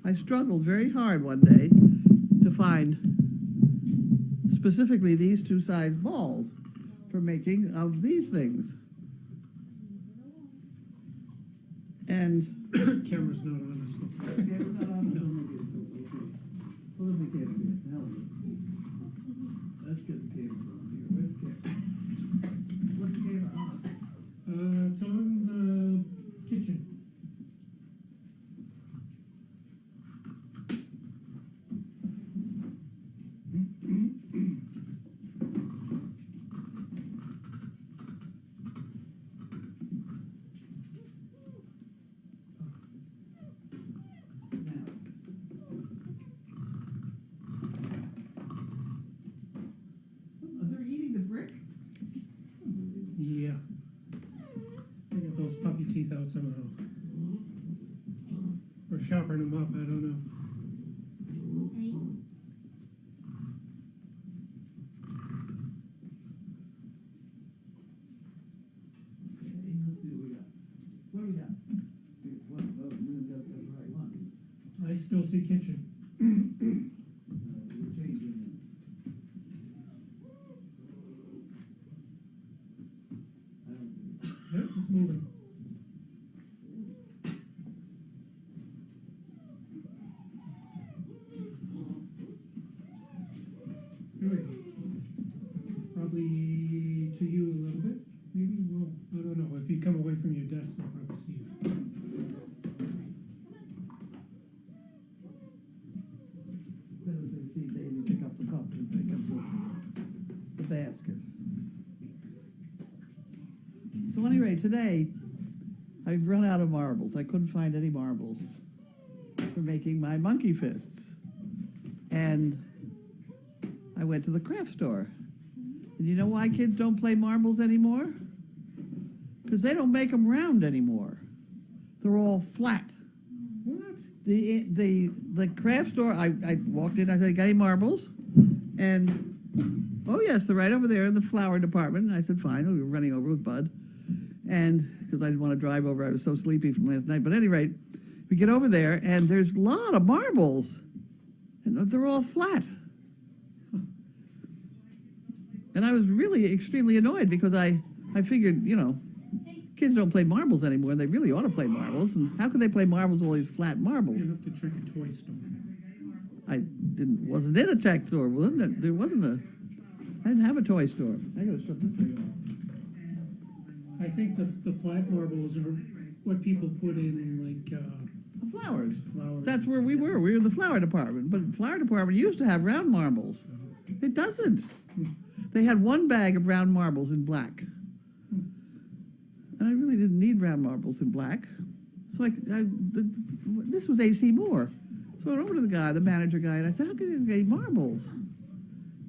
I struggled very hard one day to find specifically these two size balls for making of these things. And Camera's not on us. Let's get the camera on here. Where's the camera? What's the camera on? It's on the kitchen. They're eating the brick? Yeah. They got those puppy teeth out somehow. Or sharpening them up, I don't know. Let's see what we got. What do we got? We got the right one. I still see kitchen. We're changing it. I don't see it. Yep, it's moving. Here we go. Probably to you a little bit, maybe. Well, I don't know. If you come away from your desk, I'll probably see you. Better than see Davey pick up the cup and pick up the basket. So anyway, today, I've run out of marbles. I couldn't find any marbles for making my monkey fists. And I went to the craft store. And you know why kids don't play marbles anymore? Because they don't make them round anymore. They're all flat. What? The craft store, I walked in, I said, got any marbles? And, oh yes, they're right over there in the flower department. And I said, fine, we were running over with Bud. And, because I didn't want to drive over, I was so sleepy from last night. But at any rate, we get over there, and there's a lot of marbles. And they're all flat. And I was really extremely annoyed because I figured, you know, kids don't play marbles anymore. They really ought to play marbles. And how can they play marbles with all these flat marbles? You have to trick a toy store. I wasn't in a tech store. Wasn't it? There wasn't a. I didn't have a toy store. I gotta shut this thing off. I think the flat marbles are what people put in like The flowers. flowers. That's where we were. We were in the flower department. But the flower department used to have round marbles. It doesn't. They had one bag of round marbles in black. And I really didn't need round marbles in black. So this was A.C. Moore. So I went over to the guy, the manager guy, and I said, how can you get marbles?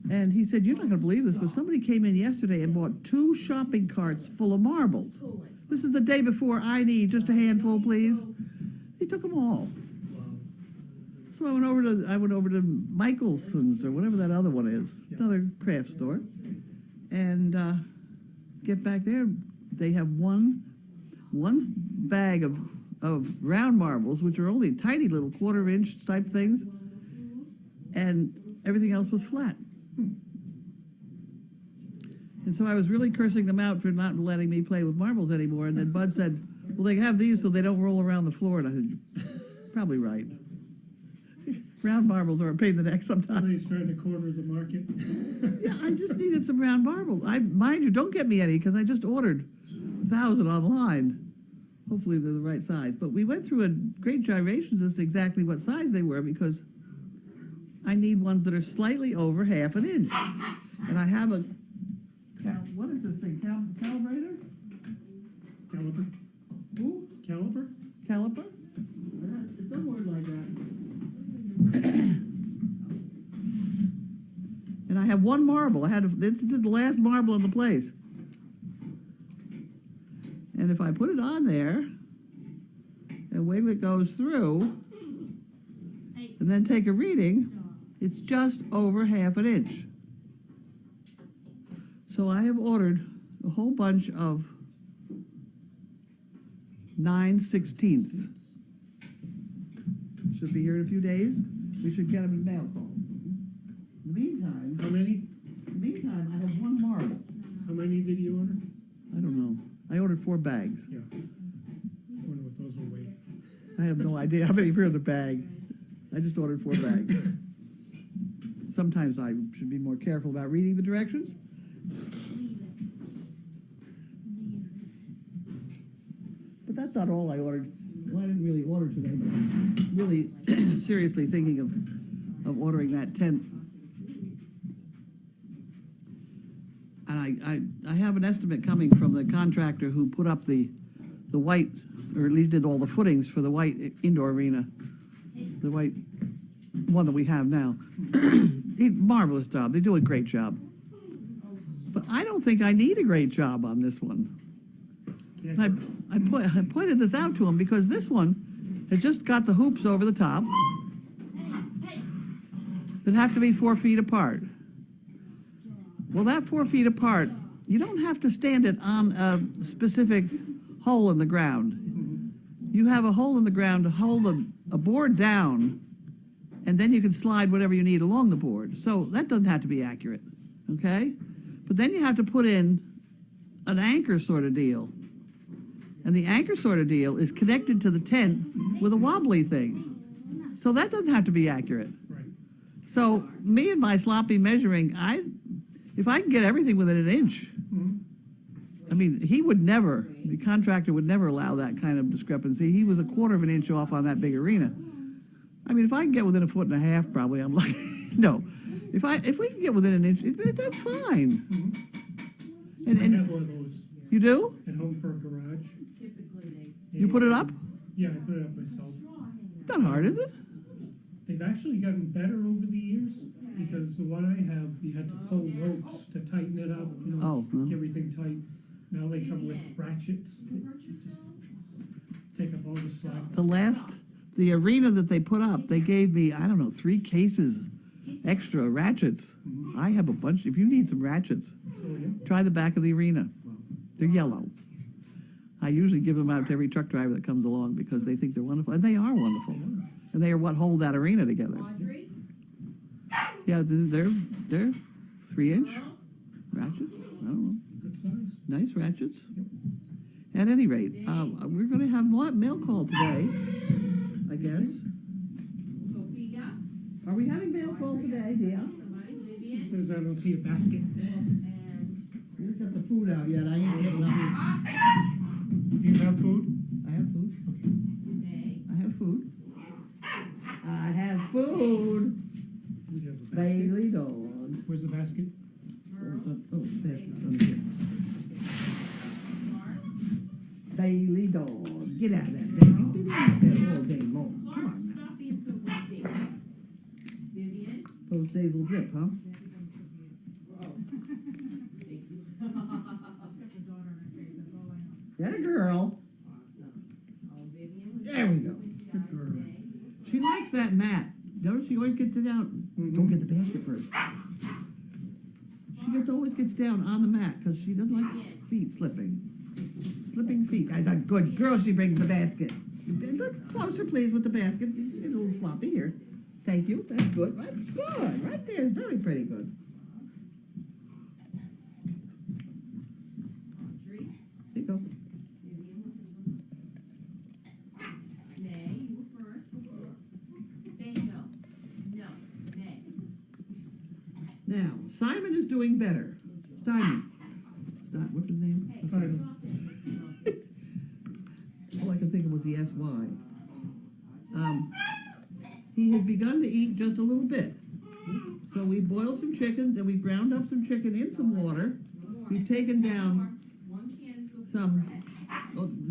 And he said, you're not going to believe this, but somebody came in yesterday and bought 2 shopping carts full of marbles. This is the day before I need just a handful, please. He took them all. So I went over to Michelson's or whatever that other one is, another craft store, and get back there. They have one bag of round marbles, which are only tiny little 1/4-inch type things, and everything else was flat. And so I was really cursing them out for not letting me play with marbles anymore. And then Bud said, well, they have these so they don't roll around the floor. And I said, probably right. Round marbles are a pain in the neck sometimes. Somebody's trying to corner the market. Yeah, I just needed some round marbles. Mind you, don't get me any because I just ordered 1,000 online. Hopefully they're the right size. But we went through a great gyrations as to exactly what size they were because I need ones that are slightly over 1/2 inch. And I have a, what is this thing, calibrator? Caliper? Who? Caliper? Caliper? It's some word like that. And I have one marble. This is the last marble in the place. And if I put it on there and wiggle it goes through, and then take a reading, it's just over 1/2 inch. So I have ordered a whole bunch of 9/16. Should be here in a few days. We should get them in mail call. In the meantime, How many? I have one marble. How many did you order? I don't know. I ordered 4 bags. Yeah. I wonder what those will weigh. I have no idea how many are in the bag. I just ordered 4 bags. Sometimes I should be more careful about reading the directions. But that's not all I ordered. Well, I didn't really order today, but I'm really seriously thinking of ordering that tent. And I have an estimate coming from the contractor who put up the white, or at least did all the footings for the white indoor arena, the white one that we have now. Marvelous job. They do a great job. But I don't think I need a great job on this one. Yeah, And I pointed this out to him because this one has just got the hoops over the top that have to be 4 feet apart. Well, that 4 feet apart, you don't have to stand it on a specific hole in the ground. You have a hole in the ground to hold a board down, and then you can slide whatever you need along the board. So that doesn't have to be accurate, okay? But then you have to put in an anchor sort of deal. And the anchor sort of deal is connected to the tent with a wobbly thing. So that doesn't have to be accurate. right. So me and my sloppy measuring, if I can get everything within an inch, I mean, the contractor would never allow that kind of discrepancy. He was a 1/4 of an inch off on that big arena. I mean, if I can get within 1.5 feet, probably I'm lucky. No, if we can get within an inch, that's fine. I have one of those You do? at home for a garage. You put it up? Yeah, I put it up myself. It's not hard, is it? They've actually gotten better over the years because the one I have, you had to pull ropes to tighten it up, Oh, get everything tight. Now they come with ratchets. Just take up all the slack. The arena that they put up, they gave me, I don't know, 3 cases extra ratchets. I have a bunch. If you need some ratchets, Oh, yeah? try the back of the arena. They're yellow. I usually give them out to every truck driver that comes along because they think they're wonderful, and they are wonderful. And they are what hold that arena together. Yeah, they're 3-inch ratchets. I don't know, Good size. nice ratchets. At any rate, we're going to have mail call today, I guess. Are we having mail call today, Dia? She says I don't see a basket. We haven't got the food out yet. I ain't getting up. Do you have food? I have food. I have food. I have food. We have a basket. Bailey dog. Where's the basket? Oh, basket's under here. Bailey dog. Get out of that, baby. You've been out there all day long. Come on now. Those days will drip, huh? That a girl. There we go. Good girl. She likes that mat. Don't she always get down? Don't get the basket first. She always gets down on the mat because she doesn't like feet slipping. Slipping feet. I thought, good girl, she brings the basket. Look closer, please, with the basket. It's a little sloppy here. Thank you. That's good. That's good. Right there is very pretty good. There you go. Now, Simon is doing better. Simon. What's his name? Simon. All I can think of was the S-Y. He has begun to eat just a little bit. So we boiled some chickens and we ground up some chicken in some water. We've taken down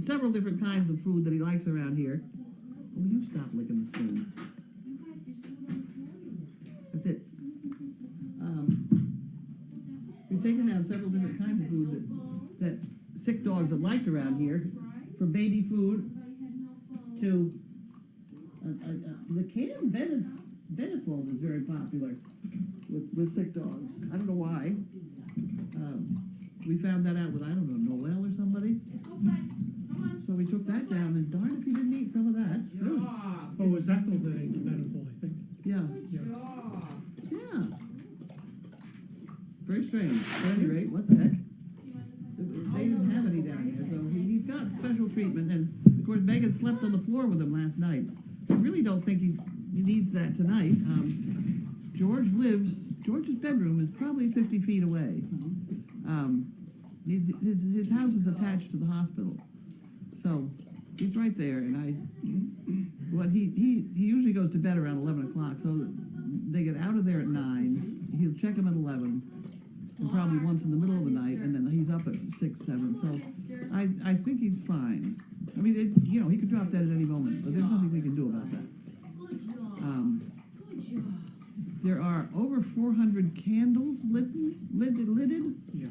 several different kinds of food that he likes around here. Oh, will you stop licking the spoon? That's it. We've taken down several different kinds of food that sick dogs have liked around here, from baby food to the canned Benefol is very popular with sick dogs. I don't know why. We found that out with, I don't know, Noel or somebody. So we we took that down, and darn if he didn't eat some of that. Really? Oh, it was Ethel that ate the Beneful, I think. Yeah, Yeah. yeah. Very strange. At any rate, what the heck? They didn't have any down here, so he got special treatment, and of course Megan slept on the floor with him last night. I really don't think he needs that tonight. George's bedroom is probably 50 feet away. His house is attached to the hospital, so he's right there. And he usually goes to bed around 11 o'clock, so they get out of there at 9. He'll check him at 11, and probably once in the middle of the night, and then he's up at 6, 7. So I think he's fine. I mean, he could drop dead at any moment, but there's nothing we can do about that. There are over 400 candles lidded Yeah.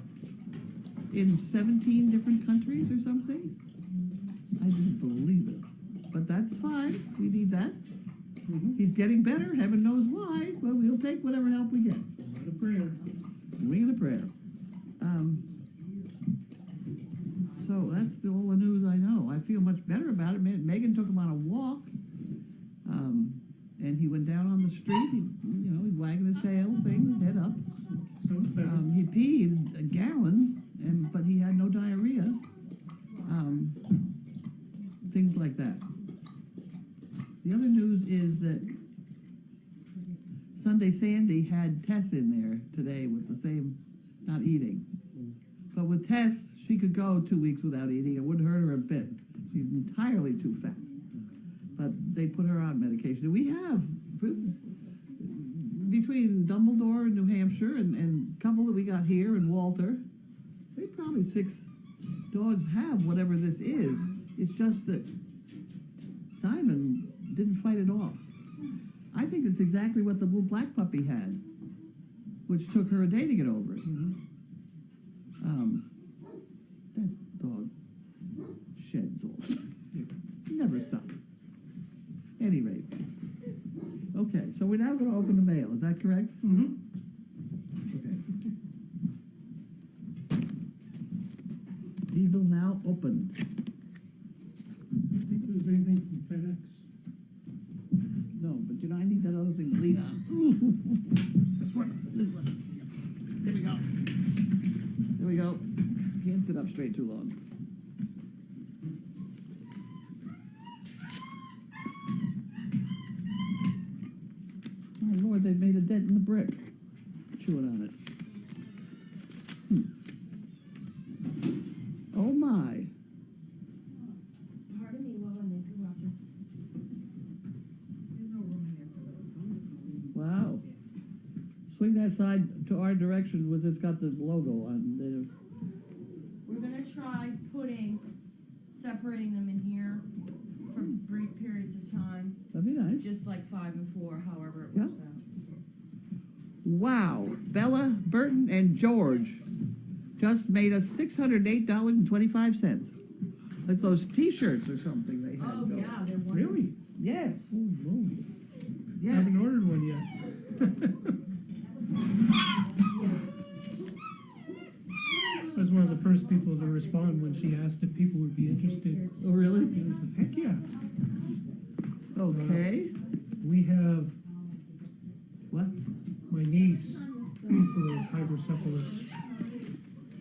in 17 different countries or something. I didn't believe it, but that's fine. We need that. He's getting better. Heaven knows why. But we'll take whatever help we get. A lot of prayer. Wing and a prayer. So that's all the news I know. I feel much better about it. Megan took him on a walk, and he went down on the street. He's wagging his tail, head up. So it's better. He peed a gallon, but he had no diarrhea. Things like that. The other news is that Sunday Sandy had Tess in there today with the same, not eating. But with Tess, she could go 2 weeks without eating. It wouldn't hurt her a bit. She's entirely too fat. But they put her on medication. And we have, between Dumbledore in New Hampshire and a couple that we got here in Walter, maybe probably 6 dogs have whatever this is. It's just that Simon didn't fight it off. I think it's exactly what the blue black puppy had, which took her a day to get over it. That dog sheds all the time. Never stops. Any rate. Okay, so we're now going to open the mail. Is that correct? Mm-hmm. Okay. These will now open. I don't think there's anything from FedEx. No, but I need that other thing to lean on. This one. This one. There we go. There we go. Can't sit up straight too long. My Lord, they've made a dent in the brick. Chewing on it. Oh my. Pardon me while I make a ruckus. There's no room in there for those, so I'm just gonna leave them. Wow. Swing that side to our direction with it's got the logo on there. We're gonna try separating them in here for brief periods of time, That'd be nice. just like 5 and 4, however it Yeah. works out. Wow. Bella, Burton, and George just made us $608.25. It's those T-shirts or something they had. Oh, going. yeah, they're wonderful. Really? Yes. Oh, no. Yes. Haven't ordered one yet. I was one of the first people to respond when she asked if people would be interested. Oh, really? And I said, heck yeah. Okay. We have What? my niece who has hydrocephalus.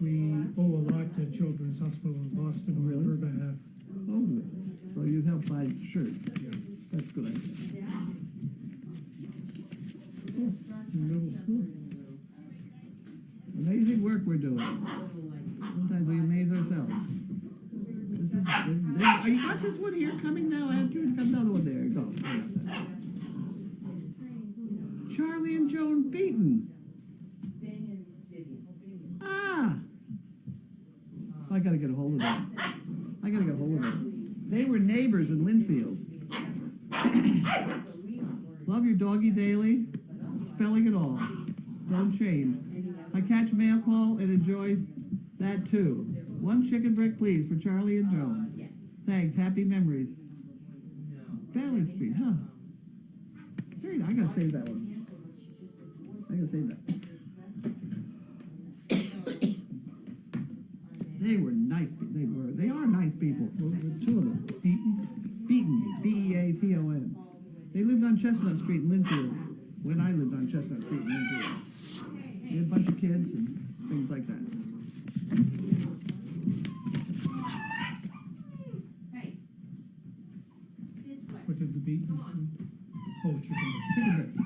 We owe a lot to Children's Hospital in Boston on Really? her behalf. Oh, so you helped buy shirts. That's good. In middle school. Amazing work we're doing. Sometimes we amaze ourselves. Are you got this one here coming now, Andrew? Got another one there. Go. Charlie and Joan Beaton. Ah! I gotta get a hold of them. I gotta get a hold of them. They were neighbors in Linfield. Love your doggy daily. Spelling it all. Don't change. I catch mail call and enjoy that too. 1 chicken brick, please, for Charlie and Joan. Thanks. Happy memories. Ballard Street, huh? Very nice. I gotta save that one. I gotta save that. They were nice, they are nice people, two of them. Beaton, B-E-A-T-O-N. They lived on Chestnut Street in Linfield, when I lived on Chestnut Street in Linfield. They had a bunch of kids and things like that. Hey, this way. What did the Beatles say? Oh, chicken. Chicken bits.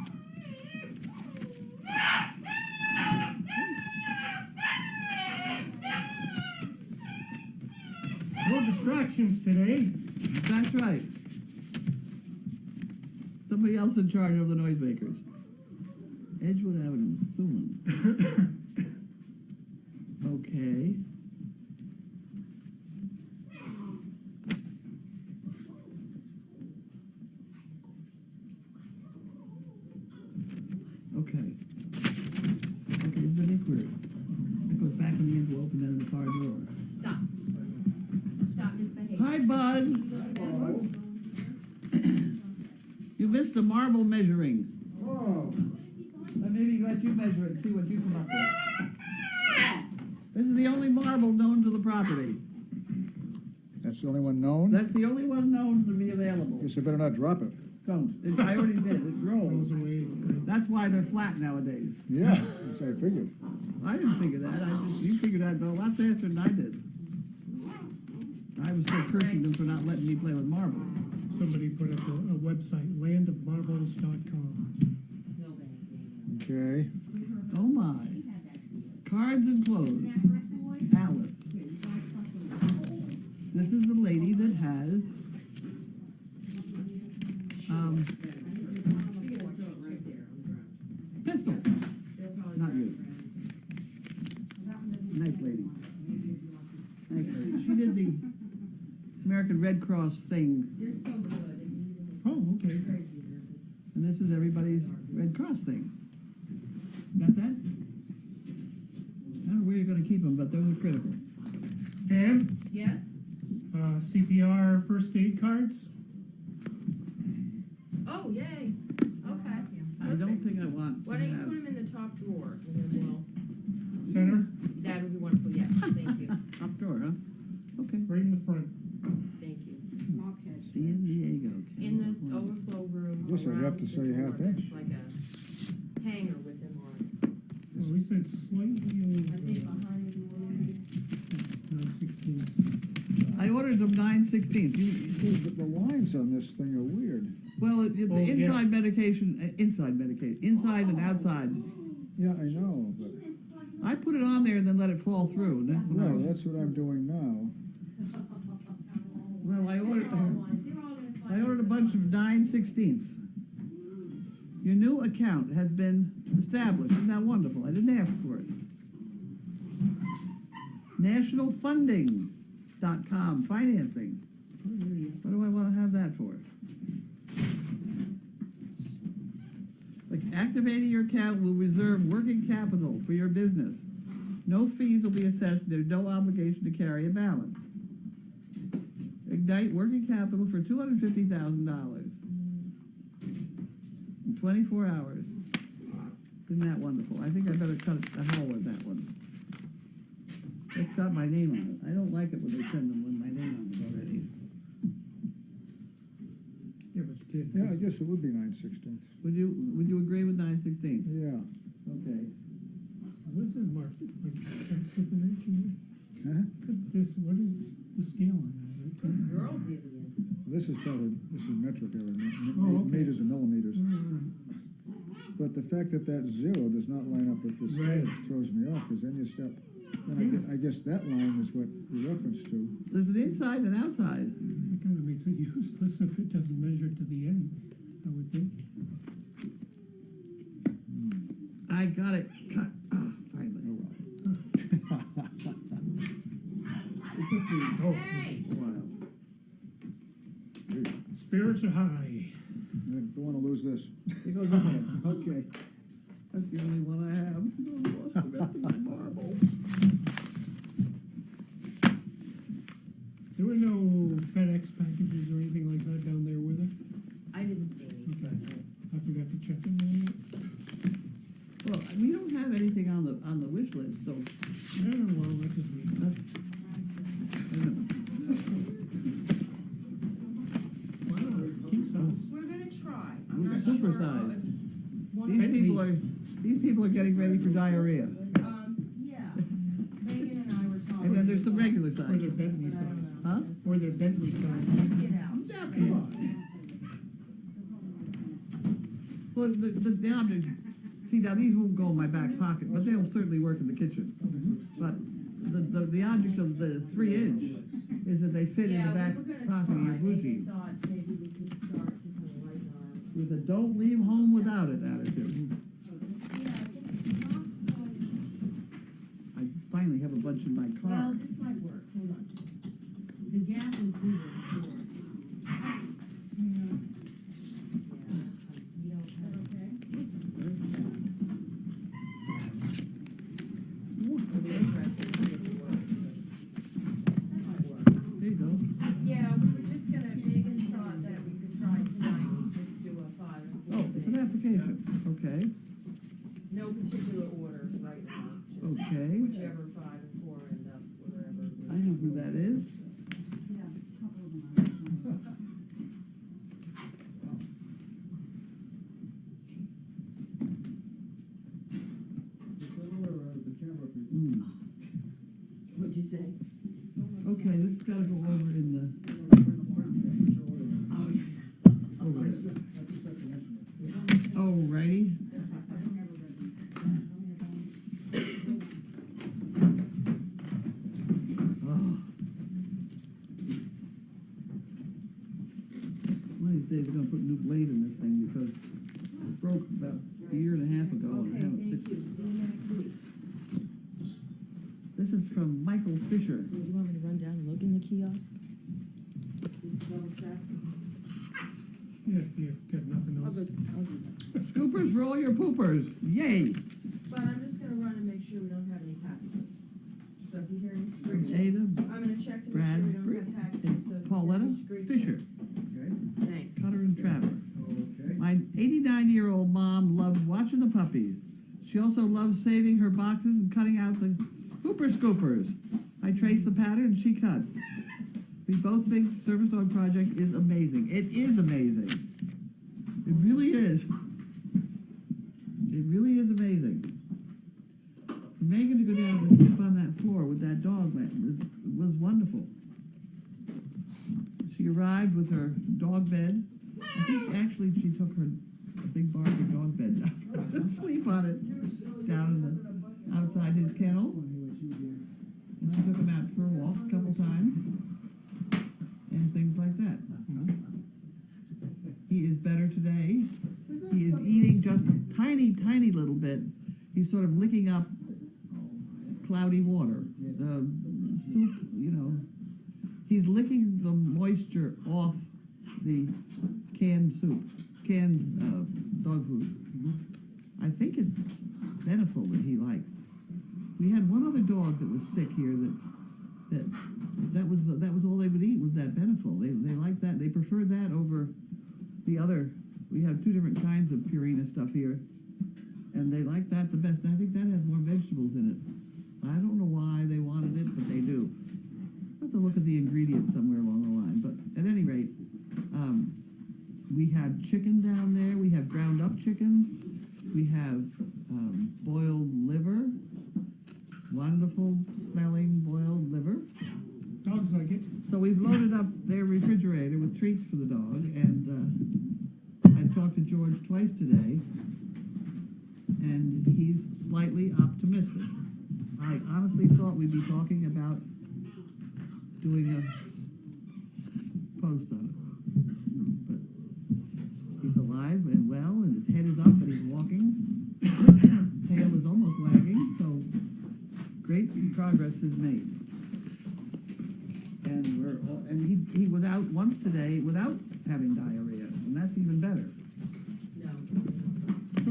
No distractions today. That's right. Somebody else in charge of the noisemakers. Edgewood Avenue, Thuman. Okay. Okay. Okay, this is an inquiry. It goes back in the envelope and then in the car drawer. Stop. Stop misbehaving. Hi, Bud. You missed the marble measuring. Oh, Maybe let you measure it and see what you come up with. This is the only marble known to the property. that's the only one known? That's the only one known to be available. Guess I better not drop it. Don't. I already did. It Goes grows. away. That's why they're flat nowadays. Yeah, that's what I figured. I didn't figure that. You figured that a lot faster than I did. I was still cursing them for not letting me play with marbles. Somebody put up a website, landofmarbles.com. Okay. Oh my. Cards and clothes. Alice. This is the lady that has pistol. Not you. Nice lady. Nice lady. She did the American Red Cross thing, Oh, okay. and this is everybody's Red Cross thing. Got that? I don't know where you're gonna keep them, but those are critical. And Yes? CPR first aid cards. Oh, yay. Okay. I don't think I want to Why don't you have. put them in the top drawer, and then Center, that would be wonderful, yes, thank you, Top drawer, huh? Okay. right in the front. thank you. San Diego. In the overflow room. Guess I'd have around to the say door, half there's inch. like a hanger with them on it. Well, we said slightly over I think behind the door. 9/16. I ordered them 9/16. See, the lines on this thing are weird. Well, the Oh, yeah. inside medication, inside and outside. Yeah, I know, but, I put it on there and then let it fall through. And that's what right, that's what I'm doing now. well, I ordered a bunch of 9/16. Your new account has been established. Isn't that wonderful? I didn't ask for it. Nationalfunding.com, financing. What do I want to have that for? Like, activating your account will reserve working capital for your business. No fees will be assessed. There's no obligation to carry a balance. Ignite working capital for $250,000 in 24 hours. Isn't that wonderful? I think I better cut a hole with that one. It's got my name on it. I don't like it when they send them with my name on it already. Yeah, but you can't. Yeah, I guess it would be 9/16. Would you agree with 9/16? Yeah. Okay. What is it marked, like, tenths of an inch in Huh? there? What is the scale on that? Is it 10? Girl, Vivian. This is metric error, Oh, okay. meters and millimeters. Mm. But the fact that that zero does not line up with this Right. edge throws me off, because then you step, then I guess that line is what you reference to. There's an inside and outside. It kind of makes it useless if it doesn't measure to the end, I would think. I got it cut. Ah, finally. Oh, well. It took me Oh, a while. spirits are high. I don't want to lose this. It goes in there. Okay. That's the only one I have. I lost the rest of my marble. There were no FedEx packages or anything like that down there, were there? I didn't see any. Okay. I forgot to check them all yet. Well, we don't have anything on the wish list, so Yeah, well, that doesn't mean. that's, King size. We're gonna try. I'm Ooh, not super sure. size. One These of these people are getting ready for diarrhea. yeah. Megan and I were talking. And then there's some regular Or size. their Bentley size. Huh? Or their Bentley size. Get out. Now, come on. Well, the object, see, now these won't go in my back pocket, but they'll certainly work in the kitchen. But the object of the 3-inch is that they fit in the back pocket of your blue jeans. Thought maybe we could start to kind of like our. With a don't leave home without it attitude. I finally have a bunch in my Well, car. this might work, hold on. The gap was bigger before. Yeah, we don't have. It'll be interesting to see if it works. That might work. There you go. Yeah, we were just gonna, Megan thought that we could try tonight to just do a 5 and 4 Oh, it's an thing. application. Okay, No particular order right now, just okay. whichever 5 and 4 end up, wherever. I know who that is. Mm. What'd you say? Okay, this has gotta go over in the, over there. Alrighty. Oh. One of these days, we're gonna put a new blade in this thing because it broke about a year and a half ago. and I Okay, haven't thank fixed you, see you next week. This is from Michael Fisher. Do you want me to run down and look in the kiosk? Just double check. Yeah, if you've got nothing I'll else. go, I'll do that. Scoopers for all your poopers. Yay! But I'm just gonna run and make sure we don't have any packages. So if you hear any screeching, Ada, I'm gonna check to make sure we don't have packages, so if you hear any Pauletta screeching. Fisher, Thanks. Cutter and Trapper. Okay. My 89-year-old mom loves watching the puppies. She also loves saving her boxes and cutting out the pooper scoopers. I trace the pattern and she cuts. We both think the Service Dog Project is amazing. It is amazing. It really is. It really is amazing. For Megan to go down and sleep on that floor with that dog was wonderful. She arrived with her dog bed. I think she took her big Barbie dog bed down and sleep on it down in the outside his kennel. And she took him out for a walk a couple times and things like that. He is better today. He is eating just a tiny, tiny little bit. He's sort of licking up cloudy water. The soup, you know, he's licking the moisture off the canned soup, canned dog food. I think it's Beneful that he likes. We had one other dog that was sick here that was all they would eat was that Beneful. They liked that. They preferred that over the other. We have 2 different kinds of Purina stuff here, and they like that the best. And I think that has more vegetables in it. I don't know why they wanted it, but they do. I'll have to look at the ingredients somewhere along the line. But at any rate, we have chicken down there. We have ground up chicken. We have boiled liver. Wonderful smelling boiled liver. Dogs like it. So we've loaded up their refrigerator with treats for the dog, and I've talked to George twice today, and he's slightly optimistic. I honestly thought we'd be talking about doing a post on it. But he's alive and well, and his head is up, and he's walking. Tail is almost wagging, so great progress is made. And he was out once today without having diarrhea, and that's even better. No.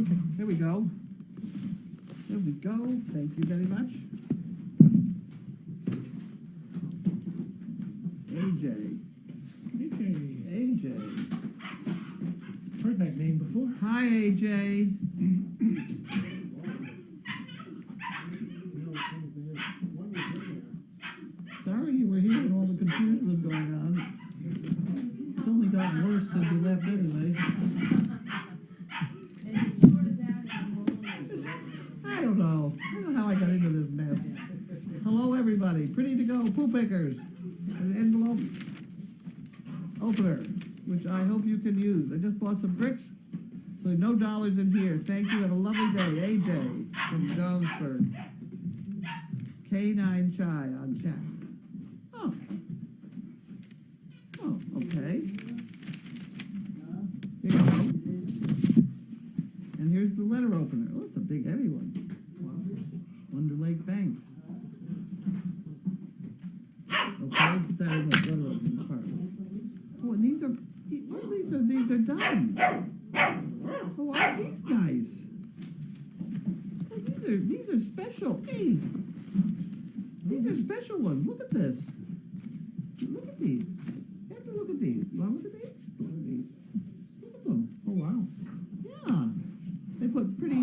Okay, there we go. There we go. Thank you very much. AJ. AJ. Heard that name before. Hi, AJ. Sorry you were here when all gotten worse since you left anyway. And short of that, it's I don't know. I don't know how I got into this mess. Hello, everybody. Pretty to go. Poo pickers. An envelope opener, which I hope you can use. I just bought some bricks, so no dollars in here. Thank you. Have a lovely day. AJ from Johnsburg. K9 Chai on chat. Oh. Oh, okay. Here you go. And here's the letter opener. Oh, it's a big, heavy one. Wonder Lake Bank. Okay, put that in the letter opener part. Oh, and these are done. Oh, aren't these nice? Oh, these are special. Hey, these are special ones. Look at this. Look at these. You have to look at these. You want to look at these? Look at these. Look at them. Oh, wow. Yeah. They put pretty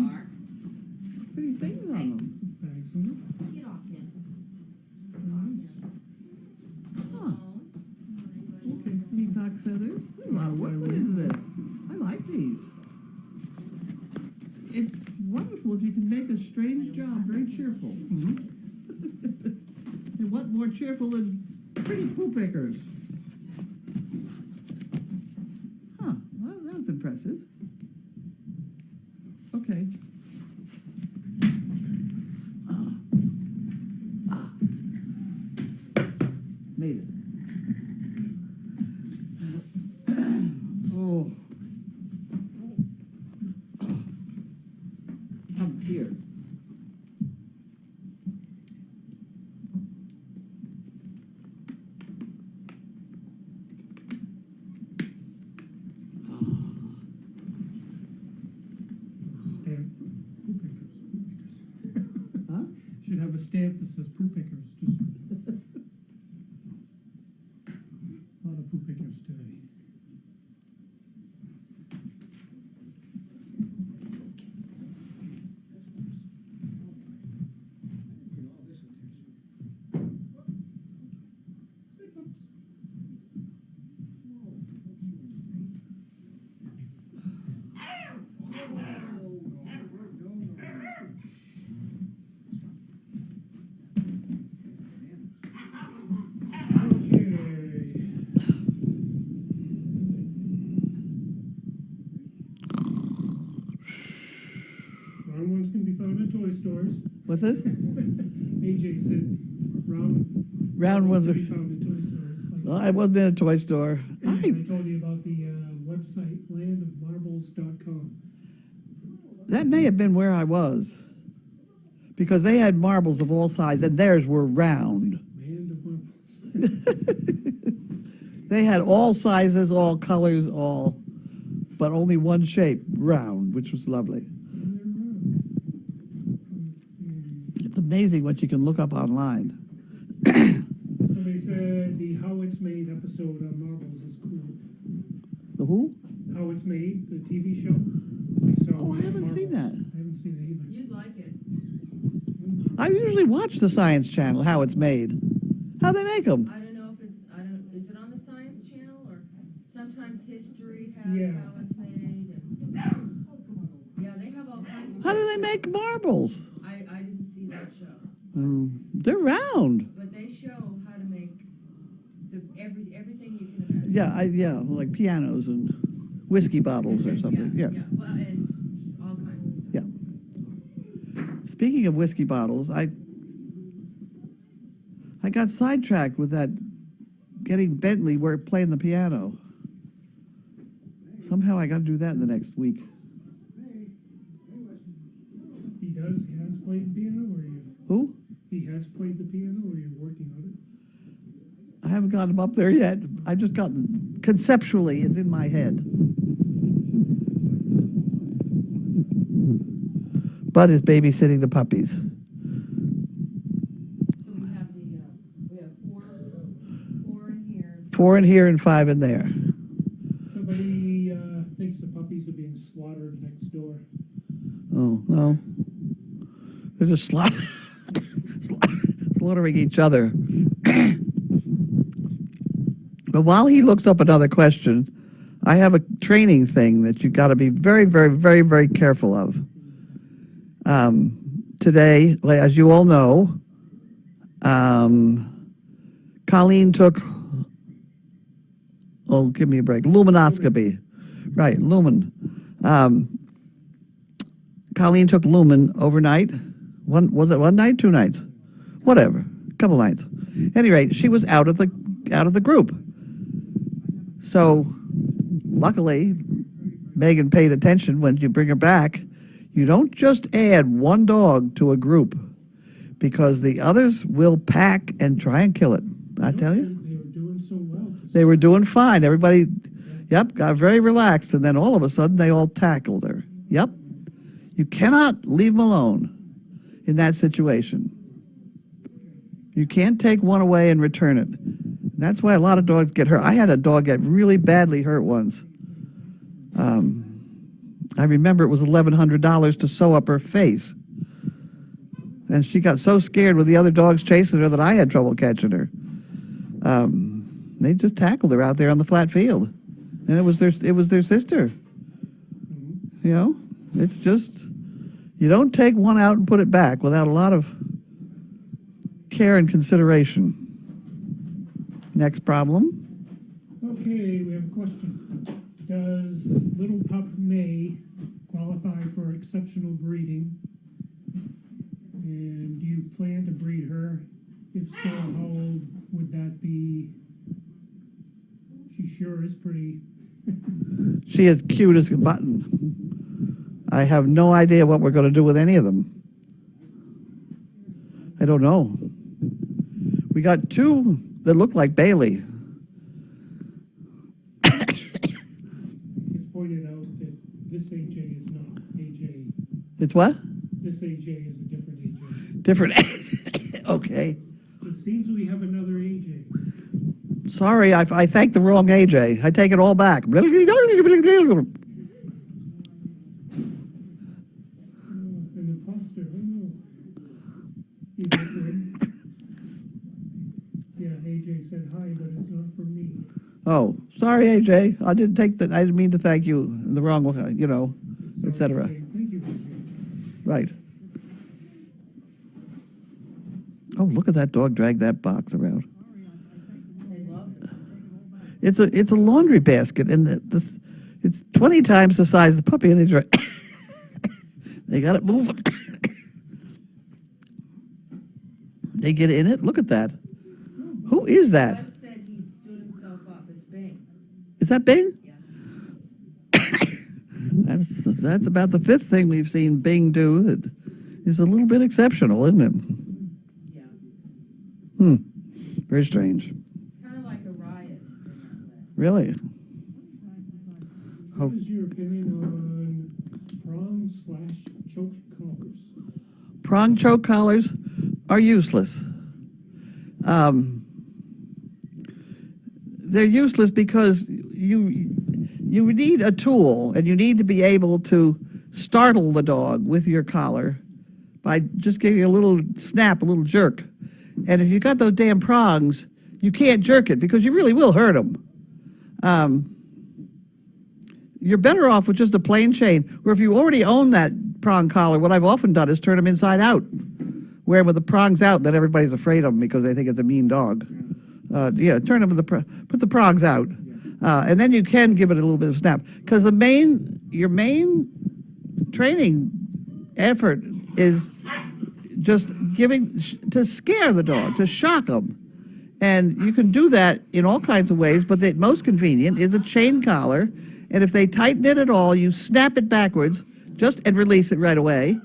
things on them. Bags in them. Get off him. Huh. Okay. Peacock feathers. There's a lot of work put into this. I like these. It's wonderful if you can make a strange job very cheerful. Mhm. And what more cheerful than pretty poo pickers? Huh, well, that was impressive. Okay. Ah. Made it. Oh. Come here. Stamp for poo pickers. Huh? Should have a stamp that says poo pickers. Just a lot of poo pickers today. Get all this attention. Okay. Round ones can be found in toy stores. What's this? AJ said Round ones can are. be found in toy stores. Well, I wasn't in a toy store. I told you about the website landofmarbles.com. That may have been where I was, because they had marbles of all sizes, and theirs were round. Land of Marbles. They had all sizes, all colors, all, but only one shape, round, which was lovely. It's amazing what you can look up online. Somebody said the How It's Made episode on Marbles is cool. The who? How It's Made, the TV show. They saw Oh, I haven't seen that. I haven't seen it either. You'd like it. I usually watch the Science Channel, how it's made. How they make them. I don't know if is it on the Science Channel or sometimes History has Yeah. how it's made and, yeah, they have all kinds of. How do they make marbles? I didn't see that show, They're round. but they show how to make everything you can imagine. Yeah, like pianos and whiskey bottles or something, Yeah, yes. yeah. Well, and all kinds of stuff. Yeah. Speaking of whiskey bottles, I got sidetracked with that getting Bentley playing the piano. Somehow I got to do that in the next week. He has played the piano, or you? Who? He has played the piano, or you're working on it? I haven't got him up there yet. I just got conceptually it's in my head. Bud is babysitting the puppies. So we have four in here. 4 in here and 5 in there. Somebody thinks the puppies are being slaughtered next door. Oh, no. They're just slaughtering each other. But while he looks up another question, I have a training thing that you got to be very, very, very, very careful of. Today, as you all know, Colleen took, oh, give me a break, luminoscopy. Right, lumen. Colleen took lumen overnight. Was it one night, 2 nights? Whatever, a couple nights. At any rate, she was out of the group. So, luckily, Megan paid attention when you bring her back. You don't just add one dog to a group because the others will pack and try and kill it. I tell you. They were doing so well. They were doing fine. Everybody, yep, got very relaxed. And then all of a sudden, they all tackled her. Yep. You cannot leave them alone in that situation. You can't take one away and return it. That's why a lot of dogs get hurt. I had a dog get really badly hurt once. I remember it was $1,100 to sew up her face. And she got so scared with the other dogs chasing her that I had trouble catching her. They just tackled her out there on the flat field. And it was their sister. You know, it's just, you don't take one out and put it back without a lot of care and consideration. Next problem. Okay, we have a question. Does Little Pup May qualify for exceptional breeding? And do you plan to breed her? If so, how old would that be? She sure is pretty. She is cute as a button. I have no idea what we're going to do with any of them. I don't know. We got 2 that look like Bailey. It's pointed out that this AJ is not AJ. It's what? This AJ is a different AJ. Different. Okay. It seems we have another AJ. Sorry, I thanked the wrong AJ. I take it all back. An imposter. Oh no. You got one? Yeah, AJ said hi, but it's not for me. Oh, sorry, AJ. I didn't mean to thank you in the wrong way, you know, Sorry, etc. AJ. Thank you, AJ. Right. Oh, look at that dog drag that box around. It's a laundry basket, and it's 20 times the size of the puppy, and they got it moving. They get in it. Look at that. Who is that? Webb said he stood himself up. It's Bing. Is that Bing? Yeah. That's about the 5th thing we've seen Bing do that is a little bit exceptional, isn't it? Yeah. Very strange. Kind of like a riot. Really? What is your opinion on prong/choke collars? Prong choke collars are useless. They're useless because you need a tool, and you need to be able to startle the dog with your collar by just giving a little snap, a little jerk. And if you got those damn prongs, you can't jerk it because you really will hurt them. You're better off with just a plain chain, or if you already own that prong collar, what I've often done is turn them inside out, where with the prongs out, then everybody's afraid of them because they think it's a mean dog. Turn them put the prongs out, and then you can give it a little bit of snap, because your main training effort is just to scare the dog, to shock them. And you can do that in all kinds of ways, but the most convenient is a chain collar. And if they tighten it at all, you snap it backwards and release it right away.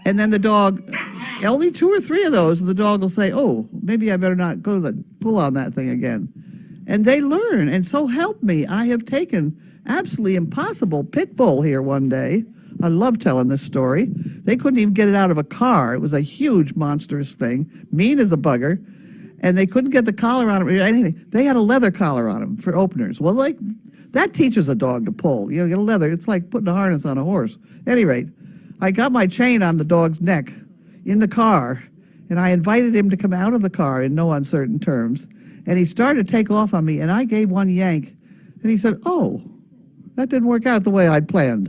And then the dog, only 2 or 3 of those, and the dog will say, oh, maybe I better not pull on that thing again. And they learn. And so help me, I have taken absolutely impossible pit bull here one day. I love telling this story. They couldn't even get it out of a car. It was a huge, monstrous thing, mean as a bugger. And they couldn't get the collar on him or anything. They had a leather collar on him for openers. Well, that teaches a dog to pull. You know, get a leather. It's like putting a harness on a horse. At any rate, I got my chain on the dog's neck in the car, and I invited him to come out of the car in no uncertain terms. And he started to take off on me, and I gave one yank, And he said, oh, that didn't work out the way I'd planned.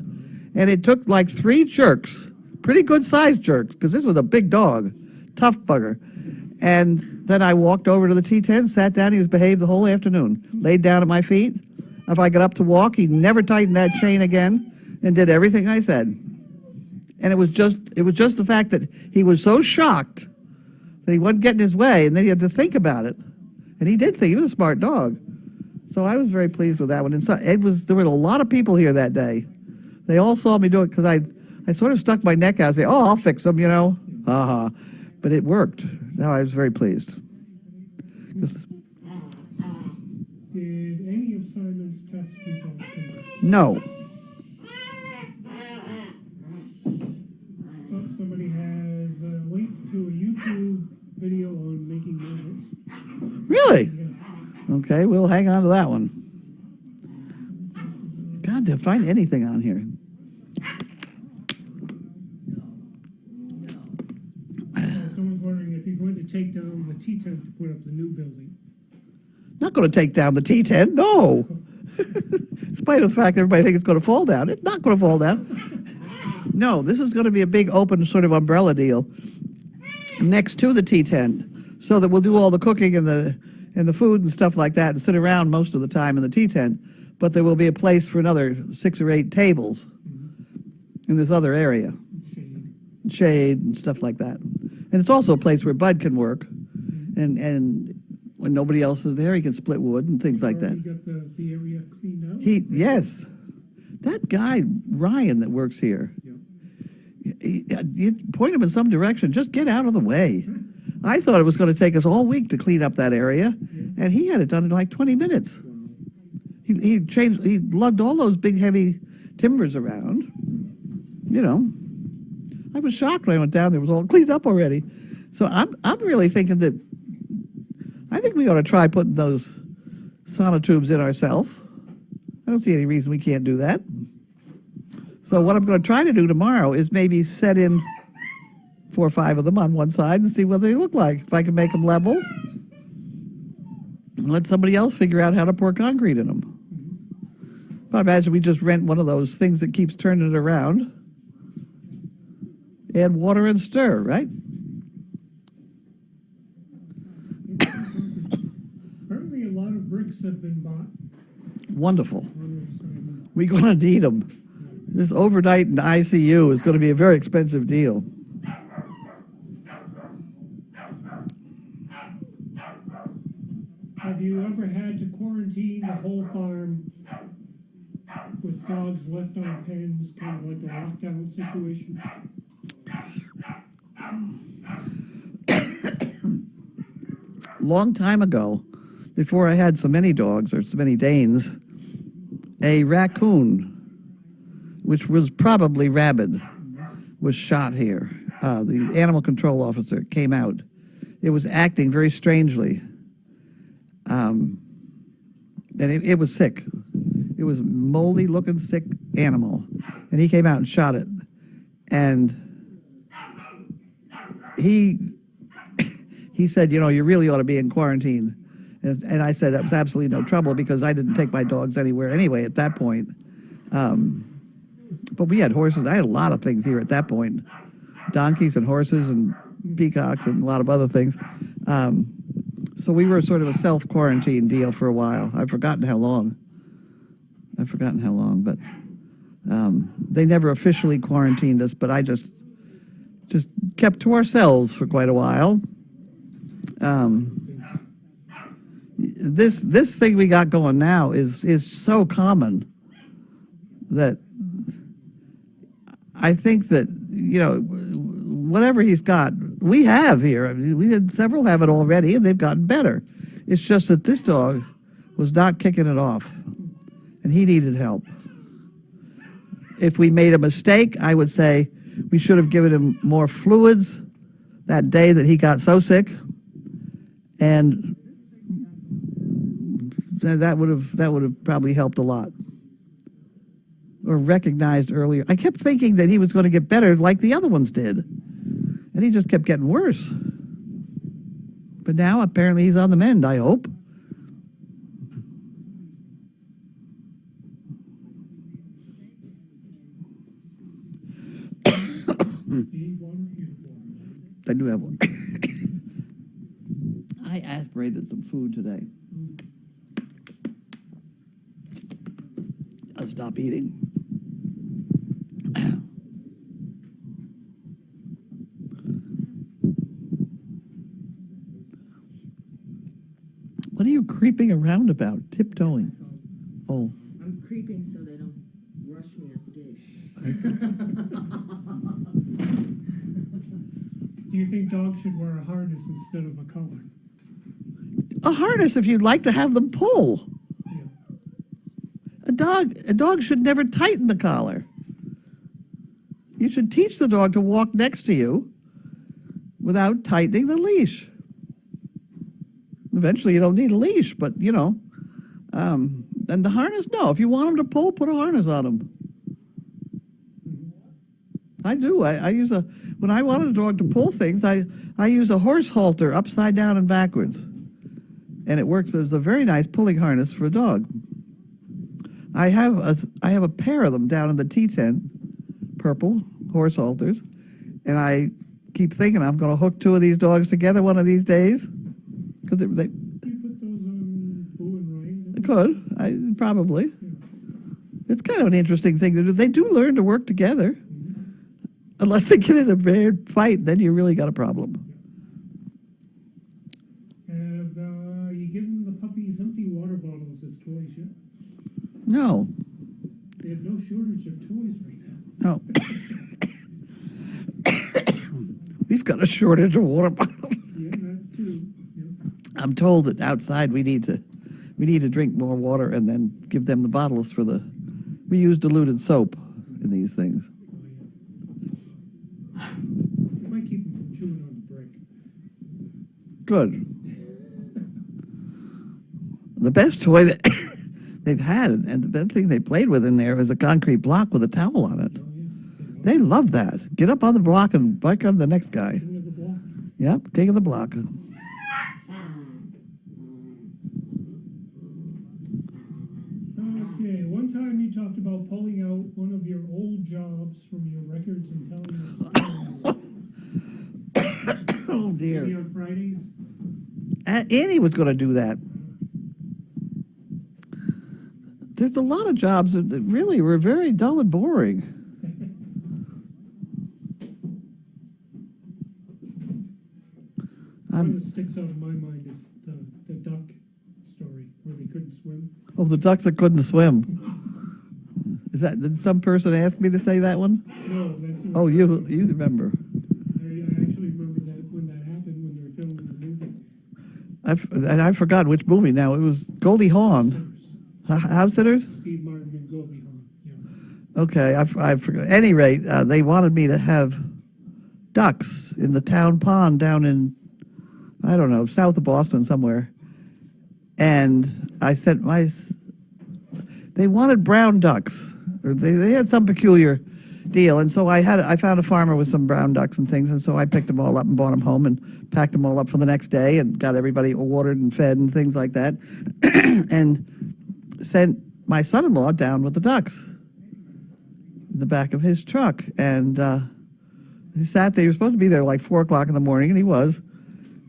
And it took like 3 jerks, pretty good sized jerks, because this was a big dog, tough bugger. And then I walked over to the T10, sat down. He was behaved the whole afternoon, laid down at my feet. If I got up to walk, he never tightened that chain again and did everything I said. And it was just the fact that he was so shocked that he wasn't getting his way, and then he had to think about it. And he did think. He was a smart dog. So I was very pleased with that one. And so there were a lot of people here that day. They all saw me do it because I sort of stuck my neck out and say, oh, I'll fix them, you know. But it worked. No, I was very pleased. Did any of Simon's test results come back? No. Oh, somebody has a link to a YouTube video on making marbles. Really? Yeah. Okay, we'll hang on to that one. God, they'll find anything on here. Someone's wondering if you're going to take down the T-tent to put up the new building. Not going to take down the T10, no. In spite of the fact everybody thinks it's going to fall down. It's not going to fall down. No, this is going to be a big open sort of umbrella deal next to the T10, so that we'll do all the cooking and the food and stuff like that and sit around most of the time in the T10. But there will be a place for another 6 or 8 tables in this other area. Shade and stuff like that. And it's also a place where Bud can work. And when nobody else is there, he can split wood and things like that. You got the area cleaned out? Yes. That guy, Ryan, that works here, you point him in some direction, just get out of the way. I thought it was going to take us all week to clean up that area, and he had it done in like 20 minutes. He lugged all those big, heavy timbers around. You know, I was shocked when I went down there. It was all cleaned up already. So I'm really thinking that I think we ought to try putting those sonotubes in ourselves. I don't see any reason we can't do that. So what I'm going to try to do tomorrow is maybe set in 4 or 5 of them on one side and see what they look like. If I can make them level, and let somebody else figure out how to pour concrete in them. But I imagine we just rent one of those things that keeps turning it around. Add water and stir, right? Apparently a lot of bricks have been bought. Wonderful. On this side. We're going to need them. This overnight in ICU is going to be a very expensive deal. Have you ever had to quarantine the whole farm with dogs left on pens, kind of like a lockdown situation? Long time ago, before I had so many dogs or so many Danes, a raccoon, which was probably rabid, was shot here. The animal control officer came out. It was acting very strangely. And it was sick. It was a moldy looking sick animal. And he came out and shot it. And he said, you know, you really ought to be in quarantine. And I said, it was absolutely no trouble because I didn't take my dogs anywhere anyway at that point. But we had horses. I had a lot of things here at that point. Donkeys and horses and peacocks and a lot of other things. So we were sort of a self-quarantine deal for a while. I've forgotten how long. But they never officially quarantined us, but I just kept to ourselves for quite a while. This thing we got going now is so common that I think that, you know, whatever he's got, we have here. I mean, we had several have it already, and they've gotten better. It's just that this dog was not kicking it off, and he needed help. If we made a mistake, I would say we should have given him more fluids that day that he got so sick, and that would have probably helped a lot. Or recognized earlier. I kept thinking that he was going to get better like the other ones did, and he just kept getting worse. But now apparently he's on the mend, I hope. Do you need water? You have water. I do have one. I aspirated some food today. I'll stop eating. What are you creeping around about? Tiptoeing. Oh, I'm creeping so they don't rush me at the gate. Do you think dogs should wear a harness instead of a collar? a harness if you'd like to have them pull. Yeah. A dog should never tighten the collar. You should teach the dog to walk next to you without tightening the leash. Eventually, you don't need a leash, but you know. And the harness, no. If you want them to pull, put a harness on them. I do. I use when I want a dog to pull things, I use a horse halter upside down and backwards. And it works as a very nice pulling harness for a dog. I have a pair of them down in the tea tent, purple horse halters, and I keep thinking I'm going to hook two of these dogs together one of these days. Because they You put those on Boo and Ryan? could, probably. It's kind of an interesting thing to do. They do learn to work together. Unless they get in a bad fight, then you really got a problem. Have you given the puppies empty water bottles as toys yet? No, They have no shortage of toys right now. no. We've got a shortage of water bottles. Yeah, that too. Yeah. I'm told that outside we need to drink more water and then give them the bottles for the. We use diluted soap in these things. Oh, yeah. You might keep them from chewing on the brick. Good. The best toy that they've had, and the best thing they played with in there is a concrete block with a towel on it. Oh, yeah. They love that. Get up on the block and bike on the next guy. King of the block. Yep, king of the block. Okay, one time you talked about pulling out one of your old jobs from your records and telling us stories. Oh Maybe dear. on Fridays. Annie was going to do that. There's a lot of jobs that really were very dull and boring. One that sticks out in my mind is the duck story where they couldn't swim. Oh, the ducks that couldn't swim. Did some person ask me to say that one? No, that's. Oh, you remember. I actually remember that when that happened when they were filming the movie. I forgot which movie now. It was Goldie Hawn. Sinners. House Sitters? Steve Martin and Goldie Hawn. Yeah. Okay, I forgot. At any rate, they wanted me to have ducks in the town pond down in, I don't know, south of Boston somewhere. And I sent they wanted brown ducks. Or they had some peculiar deal. And so I found a farmer with some brown ducks and things. And so I picked them all up and brought them home and packed them all up for the next day and got everybody watered and fed and things like that. And sent my son-in-law down with the ducks in the back of his truck. And he sat there. He was supposed to be there like 4 o'clock in the morning, and he was.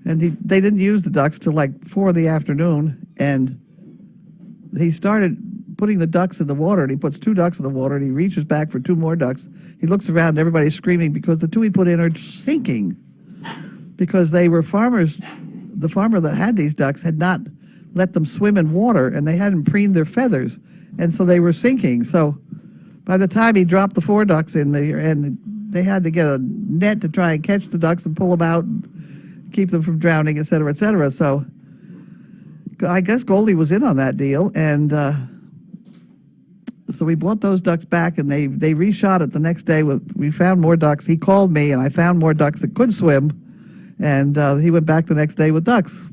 And they didn't use the ducks till like 4 in the afternoon. And he started putting the ducks in the water, and he puts 2 ducks in the water, and he reaches back for 2 more ducks. He looks around, and everybody's screaming because the 2 he put in are sinking. Because they were farmers, the farmer that had these ducks had not let them swim in water, and they hadn't preened their feathers, and so they were sinking. So by the time he dropped the 4 ducks in there, and they had to get a net to try and catch the ducks and pull them out and keep them from drowning, et cetera, et cetera. So I guess Goldie was in on that deal, and so we brought those ducks back, and they reshot it the next day. We found more ducks. He called me, and I found more ducks that could swim, and he went back the next day with ducks.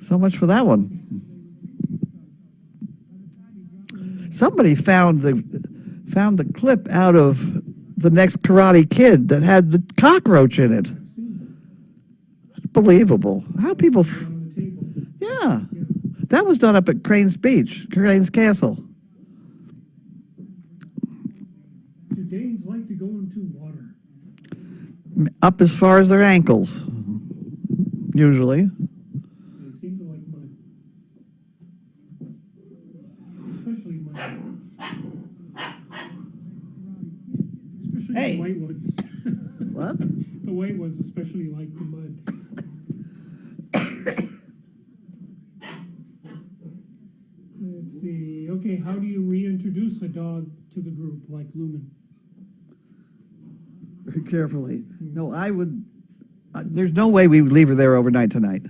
So much for that one. Somebody found the clip out of The Next Karate Kid that had the cockroach in it. I've seen Unbelievable. How people... that on the table. Yeah. Yeah. That was done up at Crane's Beach, Crane's Castle. Do Danes kids like to go into water? Up as far as their ankles, usually. They seem to like mud. Especially mud. Especially Hey. the white ones. What? The white ones especially like the mud. Let's see. Okay, how do you reintroduce a dog to the group like Lumen? Very carefully. No, I would, there's no way we would leave her there overnight tonight.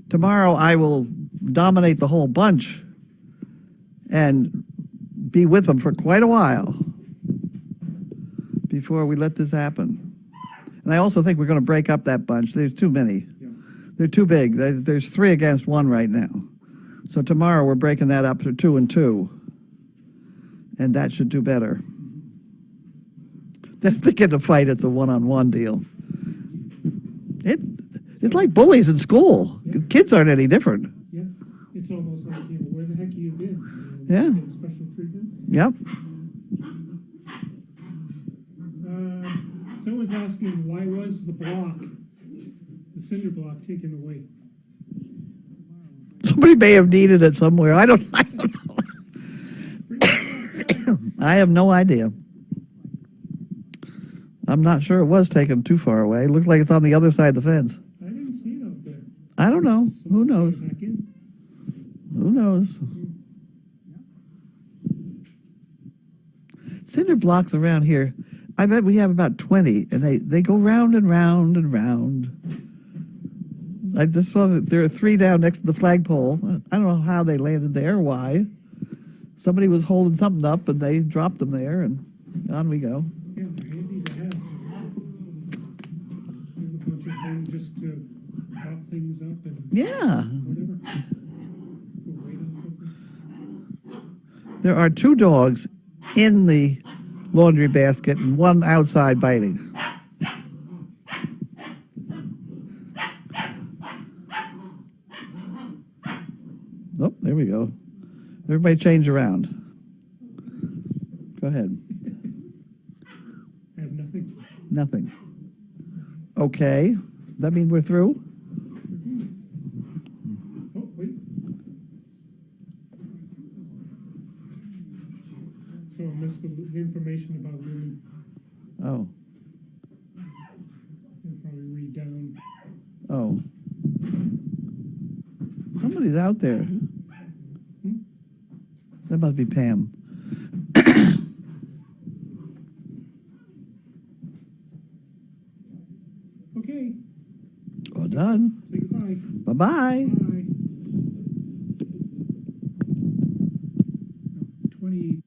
Tomorrow I will dominate the whole bunch and be with them for quite a while before we let this happen. And I also think we're going to break up that bunch. There's too many. Yeah. They're too big. There's 3 against 1 right now. So tomorrow we're breaking that up to 2 and 2. And that should do better. Then if they get in a fight, it's a one-on-one deal. It's like bullies in school. Yeah. Kids aren't any different. Yeah, it's almost like, you know, where the heck have you been? Yeah. Getting special treatment. Yep. Someone's asking, why was the block, the cinder block, taken away? Somebody may have needed it somewhere. I don't know. I have no idea. I'm not sure it was taken too far away. It looks like it's on the other side of the fence. I didn't see it out there. I don't know. Who Someone put knows? it back in. Who knows? Cinder blocks around here, I bet we have about 20, and they go round and round and round. I just saw that there are 3 down next to the flagpole. I don't know how they landed there, why. Somebody was holding something up, and they dropped them there, and on we go. Yeah, they're handy to have. There's a bunch of them just to prop things up and Yeah. whatever. Put weight on something. There are 2 dogs in the laundry basket and 1 outside biting. Oh, there we go. Everybody change around. Go ahead. I have nothing. Nothing. Okay. That mean we're through? Oh, wait. So I missed the information about women. Oh. I'll probably read down. Oh. Somebody's out there. That must be Pam. Okay, Well done. say goodbye. Bye-bye. Bye. 20